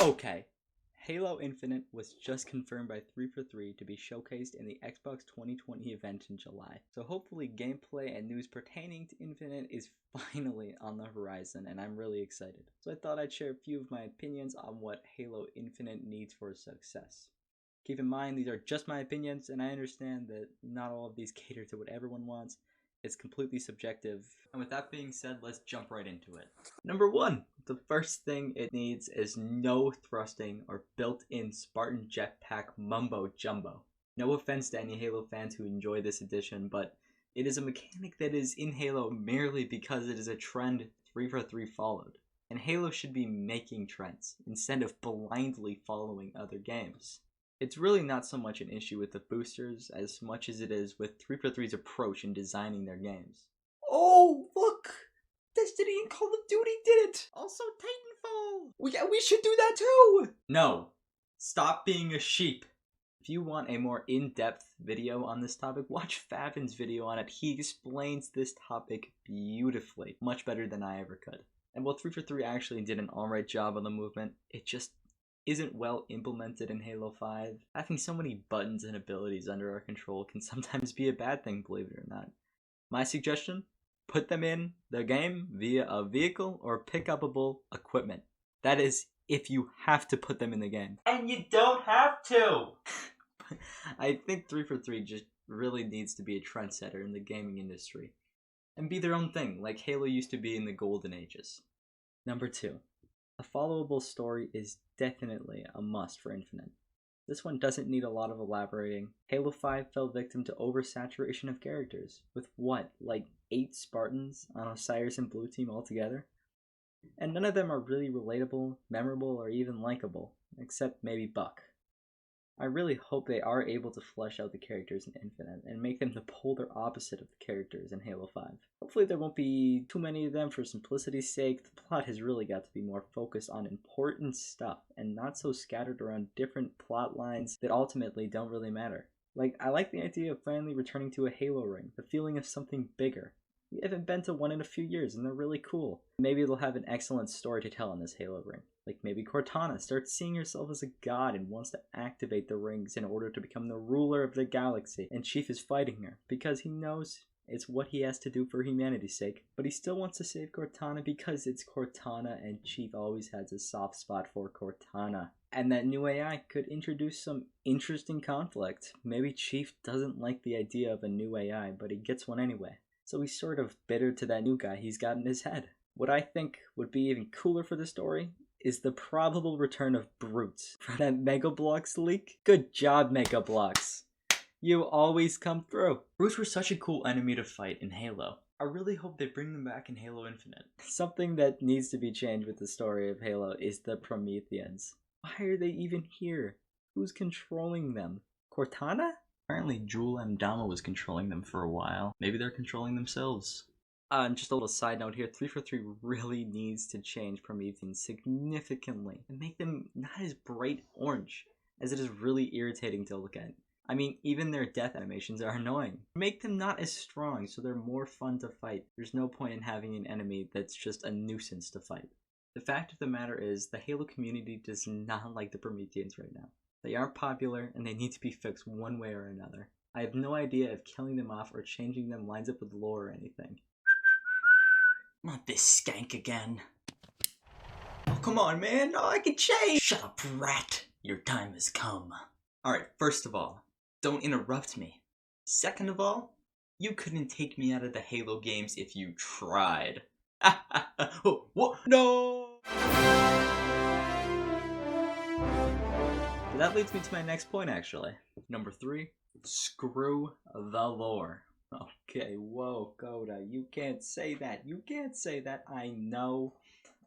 Okay, Halo Infinite was just confirmed by 343 to be showcased in the Xbox 2020 event in July. So hopefully gameplay and news pertaining to Infinite is finally on the horizon, and I'm really excited. So I thought I'd share a few of my opinions on what Halo Infinite needs for success. Keep in mind, these are just my opinions, and I understand that not all of these cater to what everyone wants. It's completely subjective. And with that being said, let's jump right into it. Number 1, the first thing it needs is no thrusting or built-in Spartan jetpack mumbo jumbo. No offense to any Halo fans who enjoy this edition, but it is a mechanic that is in Halo merely because it is a trend 343 followed. And Halo should be making trends instead of blindly following other games. It's really not so much an issue with the boosters as much as it is with 343's approach in designing their games. Oh, look! Destiny and Call of Duty did it! Also Titanfall! We should do that too! No. Stop being a sheep. If you want a more in-depth video on this topic, watch Favin's video on it. He explains this topic beautifully. Much better than I ever could. And while 343 actually did an alright job on the movement, it just isn't well implemented in Halo 5. Having so many buttons and abilities under our control can sometimes be a bad thing, believe it or not. My suggestion? Put them in the game via a vehicle or pick-upable equipment. That is, if you have to put them in the game. And you don't have to! I think 343 just really needs to be a trendsetter in the gaming industry. And be their own thing, like Halo used to be in the golden ages. Number 2. A followable story is definitely a must for Infinite. This one doesn't need a lot of elaborating. Halo 5 fell victim to oversaturation of characters, with what, like 8 Spartans on Osiris and Blue Team altogether? And none of them are really relatable, memorable, or even likable, except maybe Buck. I really hope they are able to flesh out the characters in Infinite and make them the polar opposite of the characters in Halo 5. Hopefully there won't be too many of them for simplicity's sake. The plot has really got to be more focused on important stuff and not so scattered around different plot lines that ultimately don't really matter. Like, I like the idea of finally returning to a Halo ring, the feeling of something bigger. We haven't been to one in a few years, and they're really cool. Maybe they'll have an excellent story to tell in this Halo ring. Like maybe Cortana starts seeing herself as a god and wants to activate the rings in order to become the ruler of the galaxy, and Chief is fighting her because he knows it's what he has to do for humanity's sake, but he still wants to save Cortana because it's Cortana, and Chief always has a soft spot for Cortana. And that new AI could introduce some interesting conflict. Maybe Chief doesn't like the idea of a new AI, but he gets one anyway. So he's sort of bitter to that new guy he's got in his head. What I think would be even cooler for the story is the probable return of Brutes from that Mega Bloks leak. Good job, Mega Bloks. You always come through. Brutes were such a cool enemy to fight in Halo. I really hope they bring them back in Halo Infinite. Something that needs to be changed with the story of Halo is the Prometheans. Why are they even here? Who's controlling them? Cortana? Apparently Jewel M. Dama was controlling them for a while. Maybe they're controlling themselves. And just a little side note here, 343 really needs to change Prometheans significantly and make them not as bright orange, as it is really irritating to look at. I mean, even their death animations are annoying. Make them not as strong so they're more fun to fight. There's no point in having an enemy that's just a nuisance to fight. The fact of the matter is, the Halo community does not like the Prometheans right now. They aren't popular, and they need to be fixed one way or another. I have no idea if killing them off or changing them lines up with lore or anything. Not this skank again. Oh, come on, man. Oh, I can change. Shut up, rat. Your time has come. Alright, first of all, don't interrupt me. Second of all, you couldn't take me out of the Halo games if you tried. Oh, what? No! That leads me to my next point, actually. Number 3, screw the lore. Okay, whoa, Coda, you can't say that. You can't say that. I know.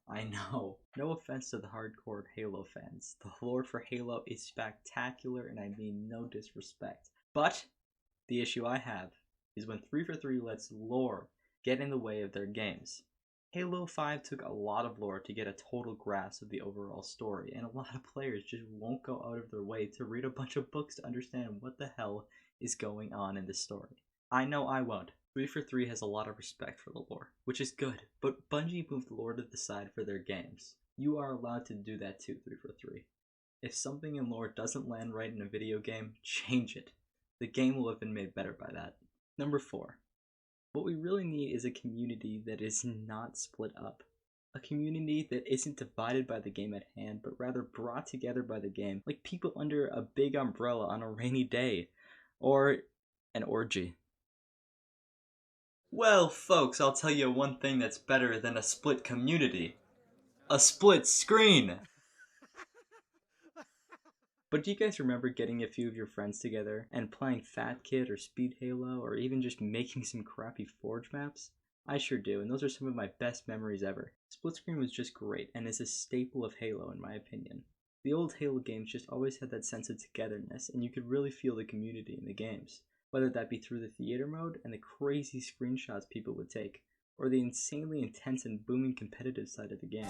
No offense to the hardcore Halo fans. The lore for Halo is spectacular, and I mean no disrespect. But the issue I have is when 343 lets lore get in the way of their games. Halo 5 took a lot of lore to get a total grasp of the overall story, and a lot of players just won't go out of their way to read a bunch of books to understand what the hell is going on in this story. I know I won't. 343 has a lot of respect for the lore, which is good, but Bungie moved lore to the side for their games. you are allowed to do that too, 343. If something in lore doesn't land right in a video game, change it. The game will have been made better by that. Number 4. What we really need is a community that is not split up. A community that isn't divided by the game at hand, but rather brought together by the game, like people under a big umbrella on a rainy day, or an orgy. Well, folks, I'll tell you one thing that's better than a split community. A split screen! But do you guys remember getting a few of your friends together and playing Fat Kid or Speed Halo, or even just making some crappy Forge maps? I sure do, and those are some of my best memories ever. Split screen was just great, and is a staple of Halo in my opinion. The old Halo games just always had that sense of togetherness, and you could really feel the community in the games. Whether that be through the theater mode and the crazy screenshots people would take, or the insanely intense and booming competitive side of the game.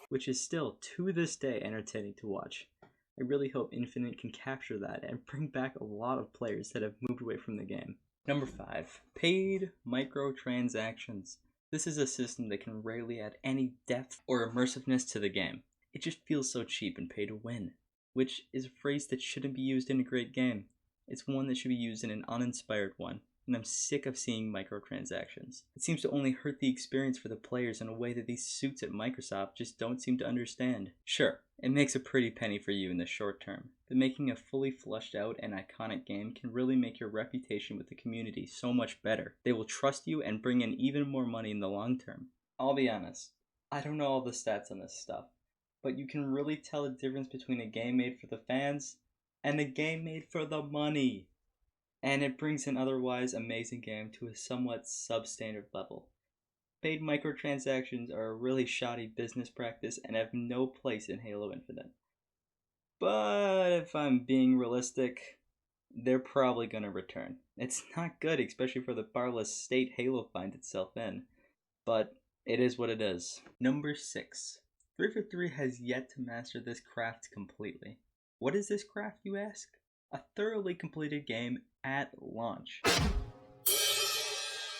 Which is still, to this day, entertaining to watch. I really hope Infinite can capture that and bring back a lot of players that have moved away from the game. Number 5. Paid microtransactions. This is a system that can rarely add any depth or immersiveness to the game. It just feels so cheap and pay to win, which is a phrase that shouldn't be used in a great game. It's one that should be used in an uninspired one, and I'm sick of seeing microtransactions. It seems to only hurt the experience for the players in a way that these suits at Microsoft just don't seem to understand. Sure, it makes a pretty penny for you in the short term, but making a fully fleshed out and iconic game can really make your reputation with the community so much better. They will trust you and bring in even more money in the long term. I'll be honest, I don't know all the stats on this stuff, but you can really tell the difference between a game made for the fans and a game made for the money. And it brings an otherwise amazing game to a somewhat substandard level. Paid microtransactions are a really shoddy business practice and have no place in Halo Infinite. But if I'm being realistic, they're probably gonna return. It's not good, especially for the barless state Halo finds itself in, but it is what it is. Number 6. 343 has yet to master this craft completely. What is this craft, you ask? A thoroughly completed game at launch.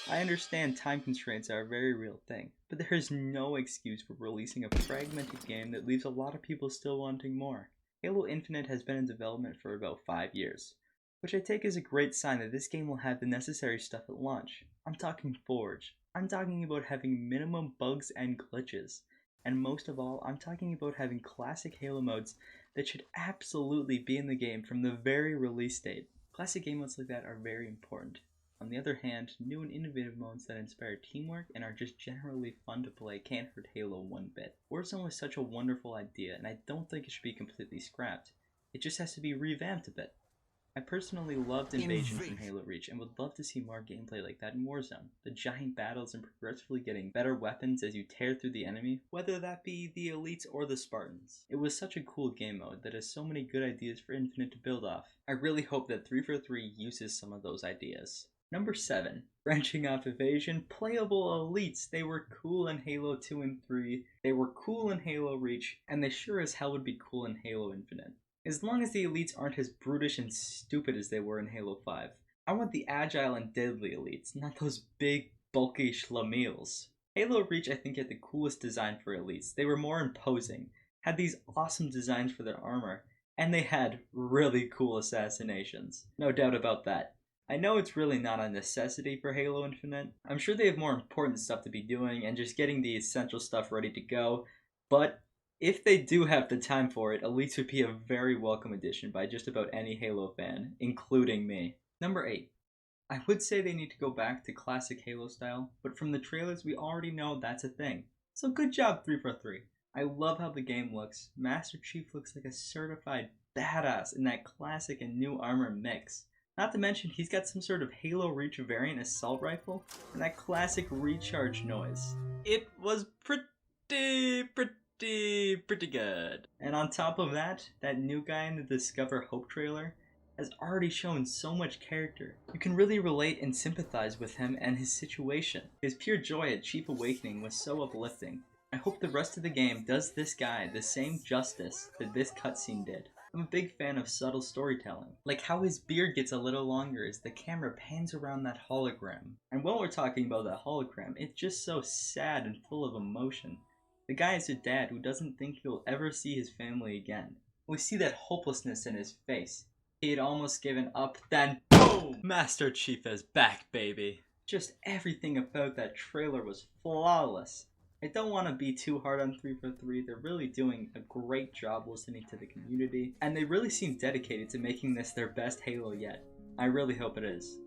I understand time constraints are a very real thing, but there is no excuse for releasing a fragmented game that leaves a lot of people still wanting more. Halo Infinite has been in development for about 5 years, which I take as a great sign that this game will have the necessary stuff at launch. I'm talking Forge. I'm talking about having minimum bugs and glitches. And most of all, I'm talking about having classic Halo modes that should absolutely be in the game from the very release date. Classic game modes like that are very important. On the other hand, new and innovative modes that inspire teamwork and are just generally fun to play can't hurt Halo one bit. Warzone was such a wonderful idea, and I don't think it should be completely scrapped. It just has to be revamped a bit. I personally loved Invasion from Halo Reach and would love to see more gameplay like that in Warzone. The giant battles and progressively getting better weapons as you tear through the enemy, whether that be the elites or the Spartans. It was such a cool game mode that has so many good ideas for Infinite to build off. I really hope that 343 uses some of those ideas. Number 7. Branching off Evasion, playable elites. They were cool in Halo 2 and 3, they were cool in Halo Reach, and they sure as hell would be cool in Halo Infinite. As long as the elites aren't as brutish and stupid as they were in Halo 5. I want the agile and deadly elites, not those big, bulky schlemiels. Halo Reach I think had the coolest design for elites. They were more imposing, had these awesome designs for their armor, and they had really cool assassinations. No doubt about that. I know it's really not a necessity for Halo Infinite. I'm sure they have more important stuff to be doing and just getting the essential stuff ready to go, but if they do have the time for it, Elites would be a very welcome addition by just about any Halo fan, including me. Number 8. I would say they need to go back to classic Halo style, but from the trailers we already know that's a thing. So good job 343. I love how the game looks. Master Chief looks like a certified badass in that classic and new armor mix. Not to mention he's got some sort of Halo Reach variant assault rifle and that classic recharge noise. It was pretty pretty good. And on top of that new guy in the Discover Hope trailer has already shown so much character. You can really relate and sympathize with him and his situation. His pure joy at Chief Awakening was so uplifting. I hope the rest of the game does this guy the same justice that this cutscene did. I'm a big fan of subtle storytelling, like how his beard gets a little longer as the camera pans around that hologram. And while we're talking about that hologram, it's just so sad and full of emotion. The guy is a dad who doesn't think he'll ever see his family again. We see that hopelessness in his face. He had almost given up, then BOOM! Master Chief is back, baby. Just everything about that trailer was flawless. I don't want to be too hard on 343, they're really doing a great job listening to the community, and they really seem dedicated to making this their best Halo yet. I really hope it is.